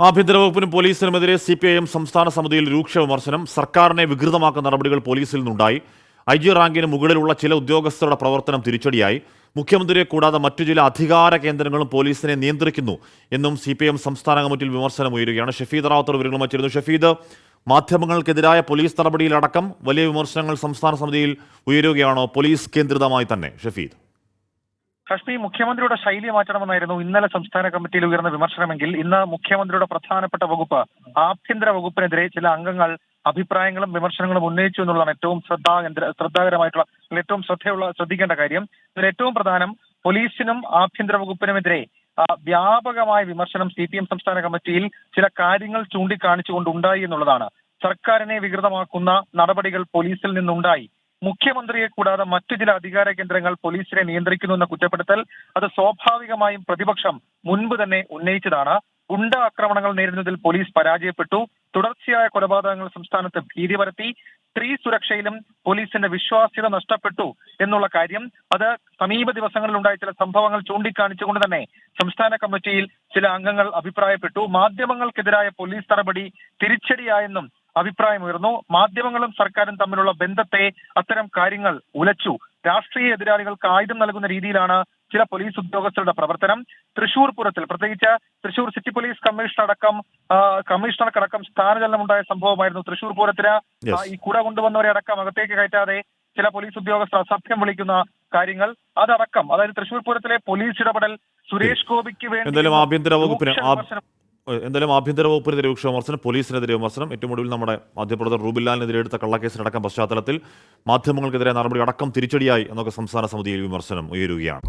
ആഭ്യന്തര വകുപ്പിനും പോലീസിനുമെതിരെ CPIM സംസ്ഥാന സമിതിയിൽ രൂക്ഷ വിമർശനം. സർക്കാരിനെ വികൃതമാക്കുന്ന നടപടികൾ പോലീസിൽ നിന്നുണ്ടായി. IG റാങ്കിന് മുകളിലുള്ള ചില ഉദ്യോഗസ്ഥരുടെ പ്രവർത്തനം തിരിച്ചടിയായി. മുഖ്യമന്ത്രിയെ കൂടാതെ മറ്റു ചില അധികാര കേന്ദ്രങ്ങളും പോലീസിനെ നിയന്ത്രിക്കുന്നു എന്നും CPIM സംസ്ഥാന കമ്മിറ്റിയിൽ വിമർശനം ഉയരുകയാണ്. ഷഫീദ് റാവത്തർ വിവരങ്ങൾ വച്ചിരുന്നു. ഷഫീദ്, മാധ്യമങ്ങൾക്കെതിരായ പോലീസ് നടപടിയിലടക്കം വലിയ വിമർശനങ്ങൾ സംസ്ഥാന സമിതിയിൽ ഉയരുകയാണോ പോലീസ് കേന്ദ്രിതമായി തന്നെ? ഷഫീദ്, കശ്മീർ മുഖ്യമന്ത്രിയുടെ ശൈലി മാറ്റണമെന്നായിരുന്നു ഇന്നലെ സംസ്ഥാന കമ്മിറ്റിയിൽ ഉയർന്ന വിമർശനമെങ്കിൽ ഇന്ന് മുഖ്യമന്ത്രിയുടെ പ്രധാനപ്പെട്ട വകുപ്പ് ആഭ്യന്തര വകുപ്പിനെതിരെ ചില അംഗങ്ങൾ അഭിപ്രായങ്ങളും വിമർശനങ്ങളും ഉന്നയിച്ചു എന്നുള്ളതാണ് ഏറ്റവും ശ്രദ്ധാകരമായിട്ടുള്ള ഏറ്റവും ശ്രദ്ധിക്കേണ്ട കാര്യം. ഇതിൽ ഏറ്റവും പ്രധാനം പോലീസിനും ആഭ്യന്തര വകുപ്പിനുമെതിരെ വ്യാപകമായ വിമർശനം CPM സംസ്ഥാന കമ്മിറ്റിയിൽ ചില കാര്യങ്ങൾ ചൂണ്ടിക്കാണിച്ചുകൊണ്ട് ഉണ്ടായി എന്നുള്ളതാണ്. സർക്കാരിനെ വികൃതമാക്കുന്ന നടപടികൾ പോലീസിൽ നിന്നുണ്ടായി. മുഖ്യമന്ത്രിയെ കൂടാതെ മറ്റു ചില അധികാര കേന്ദ്രങ്ങൾ പോലീസിനെ നിയന്ത്രിക്കുന്നു എന്ന കുറ്റപ്പെടുത്തൽ അത് സ്വാഭാവികമായും പ്രതിപക്ഷം മുൻപ് തന്നെ ഉന്നയിച്ചതാണ്. ഗുണ്ട ആക്രമണങ്ങൾ നേരിടുന്നതിൽ പോലീസ് പരാജയപ്പെട്ടു. തുടർച്ചയായ കൊലപാതകങ്ങൾ സംസ്ഥാനത്ത് ഭീതി പരത്തി. സ്ത്രീ സുരക്ഷയിലും പോലീസിന്റെ വിശ്വാസ്യത നഷ്ടപ്പെട്ടു എന്നുള്ള കാര്യം അത് സമീപ ദിവസങ്ങളിൽ ഉണ്ടായ ചില സംഭവങ്ങൾ ചൂണ്ടിക്കാണിച്ചുകൊണ്ട് തന്നെ സംസ്ഥാന കമ്മിറ്റിയിൽ ചില അംഗങ്ങൾ അഭിപ്രായപ്പെട്ടു. മാധ്യമങ്ങൾക്കെതിരായ പോലീസ് നടപടി തിരിച്ചടിയായെന്നും അഭിപ്രായമുയർന്നു. മാധ്യമങ്ങളും സർക്കാരും തമ്മിലുള്ള ബന്ധത്തെ അത്തരം കാര്യങ്ങൾ ഉലച്ചു. രാഷ്ട്രീയ എതിരാളികൾക്ക് ആയുധം നൽകുന്ന രീതിയിലാണ് ചില പോലീസ് ഉദ്യോഗസ്ഥരുടെ പ്രവർത്തനം. തൃശൂർ പൂരത്തിൽ പ്രത്യേകിച്ച് തൃശൂർ സിറ്റി പോലീസ് കമ്മീഷണർക്കടക്കം സ്ഥാനചലനമുണ്ടായ സംഭവമായിരുന്നു. തൃശൂർ പൂരത്തിന് ഈ കുട കൊണ്ടുവന്നവരെ അടക്കം അകത്തേക്ക് കയറ്റാതെ ചില പോലീസ് ഉദ്യോഗസ്ഥർ അസഭ്യം വിളിക്കുന്ന കാര്യങ്ങൾ അതടക്കം, അതായത് തൃശൂർ പൂരത്തിലെ പോലീസ് ഇടപെടൽ സുരേഷ് ഗോപിക്ക് വേണ്ടി ആഭ്യന്തര വകുപ്പിനെതിരെ രൂക്ഷ വിമർശനം, പോലീസിനെതിരെ വിമർശനം. ഏറ്റവും ഒടുവിൽ നമ്മുടെ മാധ്യമപ്രവർത്തകർ റൂബിൻലാലിനെതിരെ എടുത്ത കള്ളക്കേസിനടക്കം പശ്ചാത്തലത്തിൽ മാധ്യമങ്ങൾക്കെതിരെ നടപടി അടക്കം തിരിച്ചടിയായി എന്നൊക്കെ സംസ്ഥാന സമിതിയിൽ വിമർശനം ഉയരുകയാണ്.